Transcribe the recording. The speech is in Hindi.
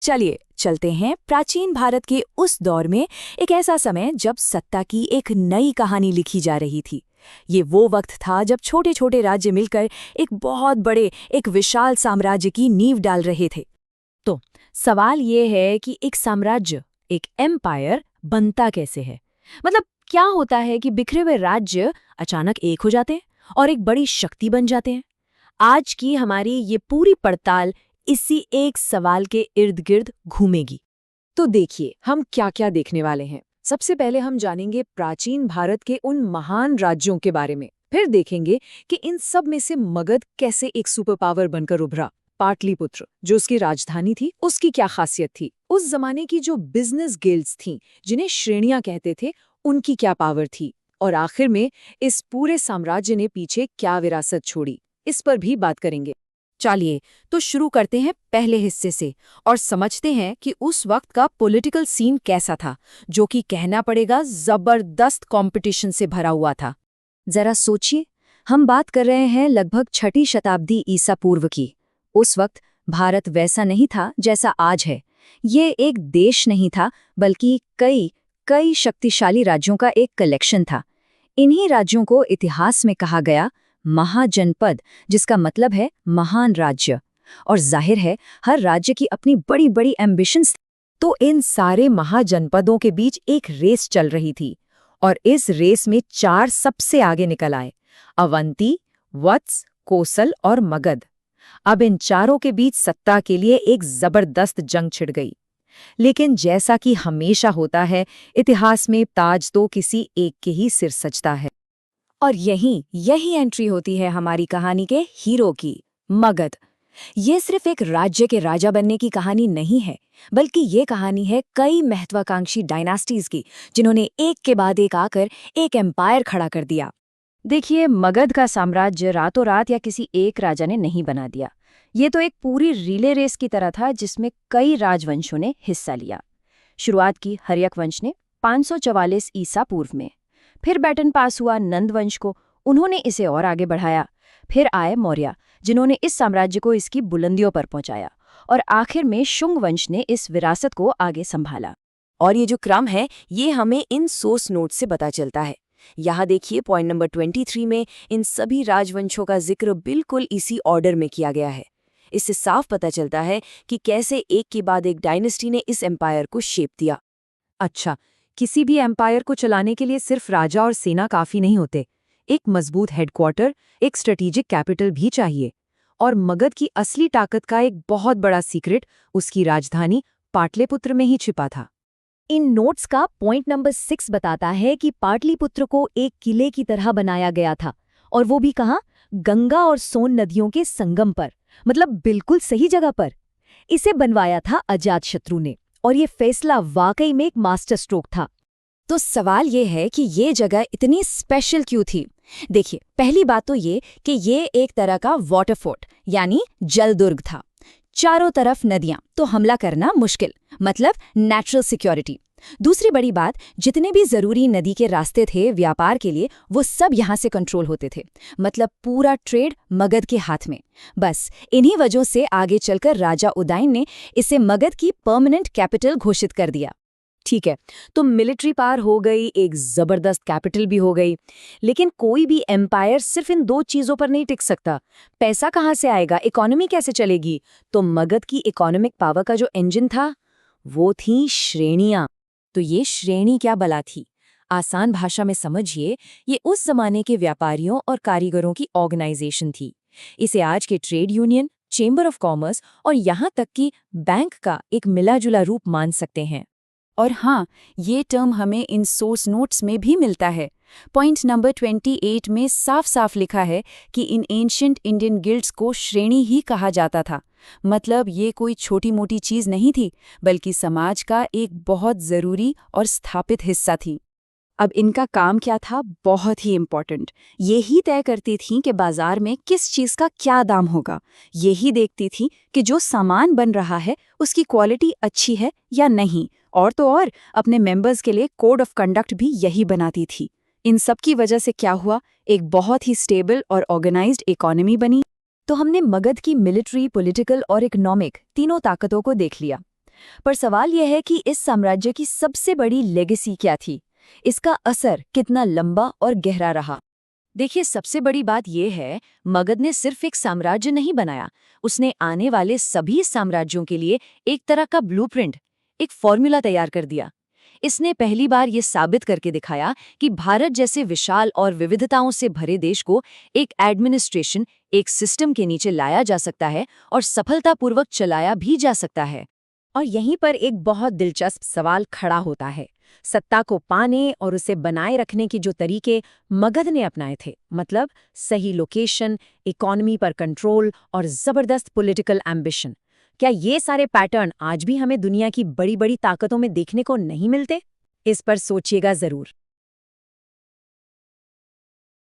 चलिए चलते हैं प्राचीन भारत के उस दौर में, एक ऐसा समय जब सत्ता की एक नई कहानी लिखी जा रही थी। ये वो वक्त था जब छोटे छोटे राज्य मिलकर एक बहुत बड़े, एक विशाल साम्राज्य की नींव डाल रहे थे। तो सवाल ये है कि एक साम्राज्य, एक एम्पायर बनता कैसे है? मतलब क्या होता है कि बिखरे हुए राज्य अचानक एक हो जाते हैं और एक बड़ी शक्ति बन जाते हैं? आज की हमारी ये पूरी पड़ताल इसी एक सवाल के इर्द गिर्द घूमेगी। तो देखिए हम क्या क्या देखने वाले हैं। सबसे पहले हम जानेंगे प्राचीन भारत के उन महान राज्यों के बारे में। फिर देखेंगे कि इन सब में से मगध कैसे एक सुपर पावर बनकर उभरा। पाटलिपुत्र जो उसकी राजधानी थी, उसकी क्या खासियत थी? उस जमाने की जो बिजनेस गिल्ड्स थीं, जिन्हें श्रेणियां कहते थे, उनकी क्या पावर थी? और आखिर में इस पूरे साम्राज्य ने पीछे क्या विरासत छोड़ी, इस पर भी बात करेंगे। चलिए तो शुरू करते हैं पहले हिस्से से और समझते हैं कि उस वक्त का पॉलिटिकल सीन कैसा था, जो कि कहना पड़ेगा जबरदस्त कंपटीशन से भरा हुआ था। जरा सोचिए, हम बात कर रहे हैं लगभग 6वीं शताब्दी ईसा पूर्व की। उस वक्त भारत वैसा नहीं था जैसा आज है। ये एक देश नहीं था, बल्कि कई कई शक्तिशाली राज्यों का एक कलेक्शन था। इन्हीं राज्यों को इतिहास में कहा गया महाजनपद, जिसका मतलब है महान राज्य। और जाहिर है हर राज्य की अपनी बड़ी बड़ी एम्बिशंस। तो इन सारे महाजनपदों के बीच एक रेस चल रही थी, और इस रेस में 4 सबसे आगे निकल आए: अवंती, वत्स, कोसल और मगध। अब इन चारों के बीच सत्ता के लिए एक जबरदस्त जंग छिड़ गई। लेकिन जैसा कि हमेशा होता है, इतिहास में ताज तो किसी एक के ही सिर सजता है। और यही एंट्री होती है हमारी कहानी के हीरो की, मगध। ये सिर्फ एक राज्य के राजा बनने की कहानी नहीं है, बल्कि ये कहानी है कई महत्वाकांक्षी डायनास्टीज की, जिन्होंने एक के बाद एक आकर एक एम्पायर खड़ा कर दिया। देखिए, मगध का साम्राज्य रातों रात या किसी एक राजा ने नहीं बना दिया। ये तो एक पूरी रिले रेस की तरह था, जिसमें कई राजवंशों ने हिस्सा लिया। शुरुआत की हर्यक वंश ने 544 ईसा पूर्व में। फिर बैटन पास हुआ नंद वंश को, उन्होंने इसे और आगे बढ़ाया। फिर आए मौर्य, जिन्होंने इस साम्राज्य को इसकी बुलंदियों पर पहुंचाया। और आखिर में शुंग वंश ने इस विरासत को आगे संभाला। और ये जो क्रम है, ये हमें इन सोर्स नोट से पता चलता है। यहाँ देखिए, पॉइंट नंबर 23 में इन सभी राजवंशों का जिक्र बिल्कुल इसी ऑर्डर में किया गया है। इससे साफ पता चलता है कि कैसे एक के बाद एक डायनेस्टी ने इस एम्पायर को शेप दिया। अच्छा, किसी भी एम्पायर को चलाने के लिए सिर्फ राजा और सेना काफी नहीं होते। एक मजबूत हेडक्वार्टर, एक स्ट्रेटेजिक कैपिटल भी चाहिए। और मगध की असली ताकत का एक बहुत बड़ा सीक्रेट उसकी राजधानी पाटलिपुत्र में ही छिपा था। इन नोट्स का पॉइंट नंबर 6 बताता है कि पाटलिपुत्र को एक किले की तरह बनाया गया था, और वो भी कहाँ? गंगा और सोन नदियों के संगम पर, मतलब बिल्कुल सही जगह पर। इसे बनवाया था अजातशत्रु ने, और ये फैसला वाकई में एक मास्टर स्ट्रोक था। तो सवाल ये है कि ये जगह इतनी स्पेशल क्यों थी? देखिए, पहली बात तो ये कि ये एक तरह का वाटर फोर्ट यानी जल दुर्ग था। चारों तरफ नदियां, तो हमला करना मुश्किल, मतलब नेचुरल सिक्योरिटी। दूसरी बड़ी बात, जितने भी जरूरी नदी के रास्ते थे व्यापार के लिए, वो सब यहाँ से कंट्रोल होते थे, मतलब पूरा ट्रेड मगध के हाथ में। बस इन्हीं वजहों से आगे चलकर राजा उदयन ने इसे मगध की परमानेंट कैपिटल घोषित कर दिया। ठीक है, तो मिलिट्री पावर हो गई, एक जबरदस्त कैपिटल भी हो गई। लेकिन कोई भी एम्पायर सिर्फ इन 2 चीजों पर नहीं टिक सकता। पैसा कहाँ से आएगा, इकोनॉमी कैसे चलेगी? तो मगध की इकोनॉमिक पावर का जो इंजन था, वो थी श्रेणियां। तो ये श्रेणी क्या बला थी? आसान भाषा में समझिए, ये उस जमाने के व्यापारियों और कारीगरों की ऑर्गेनाइजेशन थी। इसे आज के trade union, chamber of commerce और यहाँ तक कि बैंक का एक मिला जुला रूप मान सकते हैं। और हाँ, ये टर्म हमें इन सोर्स नोट्स में भी मिलता है। पॉइंट नंबर 28 में साफ साफ लिखा है कि इन एंशिएंट इंडियन गिल्ड्स को श्रेणी ही कहा जाता था। मतलब ये कोई छोटी मोटी चीज़ नहीं थी, बल्कि समाज का एक बहुत ज़रूरी और स्थापित हिस्सा थी। अब इनका काम क्या था? बहुत ही इम्पोर्टेंट। यही तय करती थी कि बाजार में किस चीज़ का क्या दाम होगा। यही देखती थी कि जो सामान बन रहा है उसकी क्वालिटी अच्छी है या नहीं। और तो और अपने मेंबर्स के लिए कोड ऑफ कंडक्ट भी यही बनाती थी। इन सब की वजह से क्या हुआ? एक बहुत ही स्टेबल और ऑर्गेनाइज्ड इकोनॉमी बनी। तो हमने मगध की मिलिट्री, पॉलिटिकल और इकोनॉमिक तीनों ताकतों को देख लिया। पर सवाल यह है कि इस साम्राज्य की सबसे बड़ी लेगेसी क्या थी? इसका असर कितना लंबा और गहरा रहा? देखिए, सबसे बड़ी बात यह है, मगध ने सिर्फ एक साम्राज्य नहीं बनाया, उसने आने वाले सभी साम्राज्यों के लिए एक तरह का ब्लूप्रिंट, एक फॉर्मूला तैयार कर दिया। इसने पहली बार ये साबित करके दिखाया कि भारत जैसे विशाल और विविधताओं से भरे देश को एक एडमिनिस्ट्रेशन, एक सिस्टम के नीचे लाया जा सकता है और सफलतापूर्वक चलाया भी जा सकता है। और यहीं पर एक बहुत दिलचस्प सवाल खड़ा होता है। सत्ता को पाने और उसे बनाए रखने के जो तरीके मगध ने अपनाए थे, मतलब सही लोकेशन, इकोनॉमी पर कंट्रोल और जबरदस्त पॉलिटिकल एम्बिशन, क्या ये सारे पैटर्न आज भी हमें दुनिया की बड़ी बड़ी ताकतों में देखने को नहीं मिलते? इस पर सोचिएगा जरूर।